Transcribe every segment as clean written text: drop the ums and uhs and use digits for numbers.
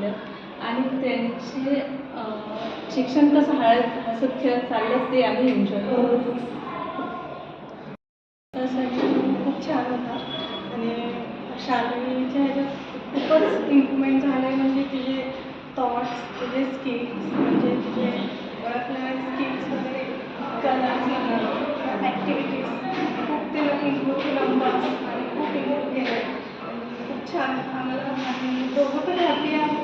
झालं आणि त्यांचे शिक्षण कसं हसत खेळत चाललं ते आम्ही एन्जॉय करतो. त्यासाठी खूप छान होता आणि शार्दूलच्या ह्याच्यात खूपच इम्प्रूव्हमेंट झालं आहे. म्हणजे तिचे थॉट्स, तिचे स्किल्स, म्हणजे तिचे ओळखणारे स्किल्स वगैरे, कलर्स म्हणा, ॲक्टिव्हिटीज खूप तिला इम्प्रूव्ह केलं होतं आणि खूप इम्प्रूव्ह केलं आहे. खूप छान आम्हाला आणि दोघं पण हॅपी आहे.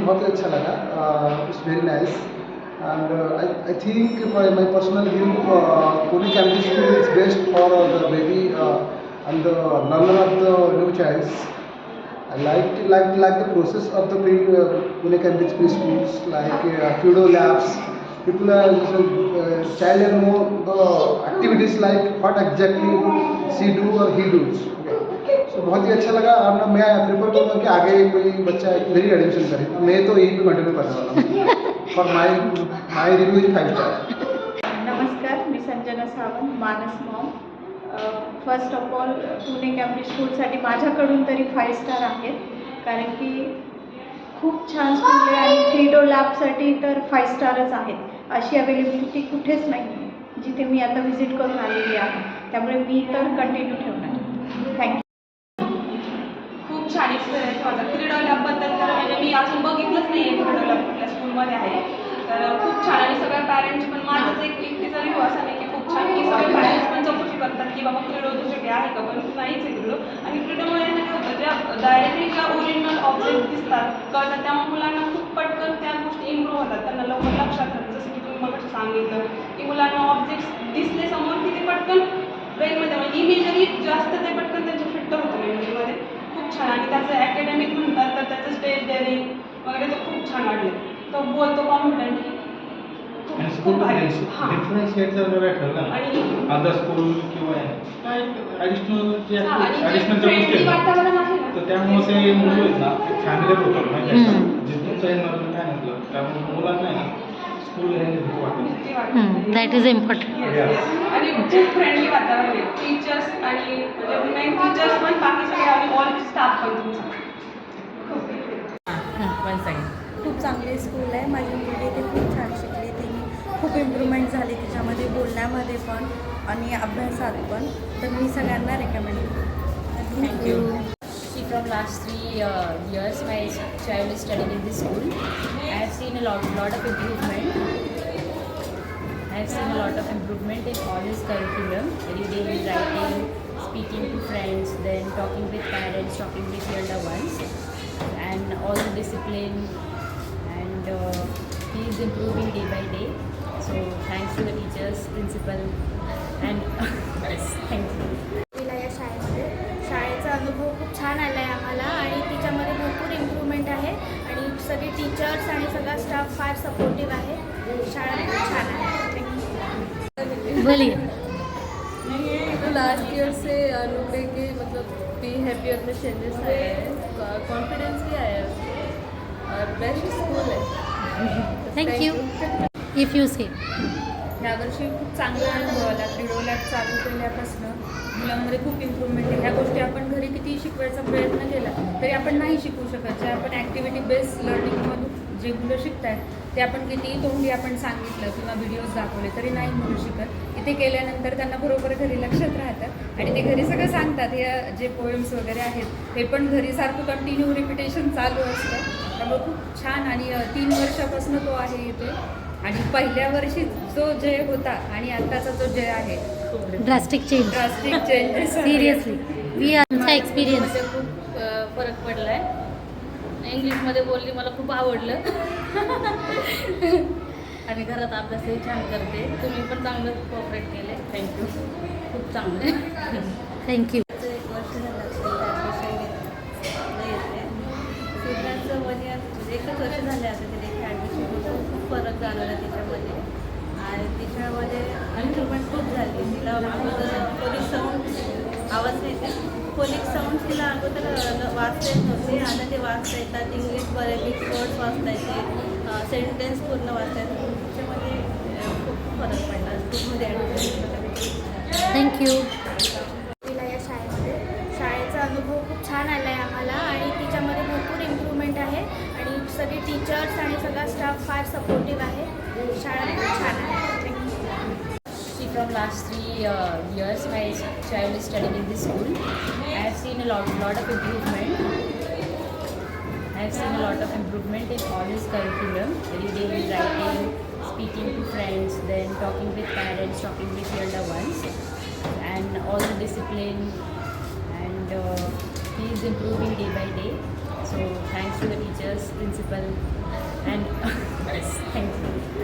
बहुत अच्छा लगा. It's very nice and I think my personal view, Pune Campus School is best for the baby and the learner of the new child. I like the process of the Pune Campus schools, like Kudo labs. People child know the activities like what exactly she do or he does. So बहुत ही अच्छा लगा और ना मैं prefer करूँगा कि आगे कोई बच्चा इधर ही एडमिशन करे. मैं तो यहीं पे कंटिन्यू करने वाला हूँ. For my review is 5 star. नमस्कार, मी संजना सावंत, मानस Maugham. First of all Pune Cambridge स्कूलसाठी माझ्याकडून तरी 5 स्टार आहेत, कारण की खूप छान स्कूल आहे आणि क्रीडो लॅबसाठी तर 5 स्टारच आहेत. अशी अवेलेबिलिटी कुठेच नाही आहे जिथे मी आता व्हिजिट करून आलेली आहे. त्यामुळे मी तर कंटिन्यू ठेवणार. थँक्यू. खूप छान एक्सपिरियन्स माझा क्रीडा लॅबबद्दल. तर म्हणजे मी अजून बघितलंच नाही आहे क्रीडा लॅब कुठल्या स्कूलमध्ये आहे. तर खूप छान आणि सगळ्या पॅरेंट्स पण माझाच एकटीचा रिव्ह्यू असा नाही की खूप छान, की सगळे पॅरेंट्स पण चौकशी करतात की बाबा क्रीडो तुझ्याकडे आहे का, पण नाहीच आहे क्रीडो. आणि क्रीडोमुळे काय होतं, ज्या डायरेक्टली ज्या ओरिजिनल ऑब्जेक्ट दिसतात कळतात त्यामुळे मुलांना खूप पटकन त्या गोष्टी इम्प्रूव्ह होतात, त्यांना लवकर लक्षात राहतं. जसं की तुम्ही मग सांगितलं की मुलांना ऑब्जेक्ट्स दिसले समोर की ते पटकन ब्रेनमध्ये म्हणजे इमेजरी जास्त ते पटकन त्यांच्या फिट होतं मेमरीमध्ये. खूप छान. आणि त्याचं ॲकॅडमिक म्हणतात तर त्याचं स्टेज डेअरिंग वगैरे तर खूप छान वाटले. तो बोलतो कॉन्फिडंटली. खूप भारी. डिफरन्शिएट जर ठरलं आणि अदर स्कूल किंवा ॲडिशनल जे ॲडिशनलच्या गोष्टी वातावरण आहे ना, तर त्यामुळे ते मुलं आहेत ना फॅमिलीच होतं माहिती आहे. जे तुमचं एन्व्हायरमेंट काय नसलं त्यामुळे मुलांना आहे ना स्कूल हे वाटतं. That is important. आणि खूप फ्रेंडली वातावरण आहे. टीचर्स आणि म्हणजे मेन टीचर्स पण, बाकी सगळे आणि ऑल स्टाफ पण तुमचा. खूप चांगले स्कूल आहे. माझी मुलगी ते खूप छान शिकली. तिने खूप इम्प्रूव्हमेंट झाली तिच्यामध्ये, बोलण्यामध्ये पण आणि अभ्यासात पण. तर मी सगळ्यांना रेकमेंड करते. Thank you. From last 3 years, my child is studying in this school. I have seen a lot of improvement. I have seen a lot of improvement in all his curriculum: reading, writing, speaking to friends, then talking with parents, talking with elder ones, and all the discipline. And he is improving day by day. So thanks to the teachers, principal, and thank you. शाळेचा अनुभव खूप छान आला आहे आम्हाला आणि तिच्यामध्ये भरपूर इम्प्रूव्हमेंट आहे आणि सगळे टीचर्स आणि सगळा स्टाफ फार सपोर्टिव्ह आहे. शाळा खूप छान आहे. बोलिए. तो लास्ट ईयर से लुक के मतलब बी हैप्पियर में चेंजेस आए हैं, कॉन्फिडेंस भी आया है और बेस्ट स्कूल है. थँक्यू. इफ यू से यावर्षी खूप चांगला अनुभव आला. क्रीडो लॅब चालू केल्यापासून मुलांमध्ये खूप इम्प्रूव्हमेंट आहे. ह्या गोष्टी आपण घरी कितीही शिकवायचा प्रयत्न केला तरी आपण नाही शिकवू शकत. जे आपण ॲक्टिव्हिटी बेस्ड लर्निंगमधून जे मुलं शिकत आहेत ते आपण कितीही तोंडी आपण सांगितलं किंवा व्हिडिओज दाखवले तरी नाही मुलं शिकत. इथे केल्यानंतर त्यांना बरोबर घरी लक्षात राहतं आणि ते घरी सगळं सांगतात. हे जे पोएम्स वगैरे आहेत हे पण घरी सारखं कंटिन्यू रिपिटेशन चालू असतं. त्यामुळे खूप छान. आणि 3 वर्षापासून तो आहे इथे. आणि पहिल्या वर्षी जो जय होता आणि आत्ताचा जो जय आहे ड्रास्टिक चेंजेस. सिरियसली वी आमचा एक्सपिरियन्स खूप फरक पडला आहे. इंग्लिशमध्ये बोलली मला खूप आवडलं. आणि घरात अभ्यासही छान करते. तुम्ही पण चांगलं कोऑपरेट केले. थँक्यू. खूप चांगलं. थँक्यू. एक वर्ष एकच वर्ष झाले आता तिथे ॲडमिशन होतं. खूप फरक जाणवला त्याच्यामध्ये आणि तिच्यामध्ये इम्प्रूव्हमेंट खूप झाली. तिला अगोदर फोनिक साऊंड आवाज येते. फोनिक साऊंड तिला अगोदर वाचता येत नव्हते. आता ते वाचता येतात. इंग्लिश बऱ्यापैकी वर्ड्स वाचता येते. सेंटेन्स पूर्ण वाचता येतात. त्याच्यामध्ये खूप फरक पडला स्कूलमध्ये ॲडमिशन. थँक्यू. या शाळेमध्ये शाळेचा अनुभव अनुभव खूप छान आला आहे आम्हाला आणि तिच्यामध्ये भरपूर इम्प्रूव्हमेंट आहे आणि सगळे टीचर्स आणि सगळा स्टाफ फार सपोर्टिव्ह आहे. शाळा खूप छान आहे. Thank you. See, from last 3 years, my child is studying in this school. I have seen a lot of improvement. I have seen a lot of improvement in all his curriculum, reading, writing, speaking to friends, then talking with parents, talking with elder ones, and all the discipline. And he is improving day by day. So thanks to the teachers, principal, and thank you.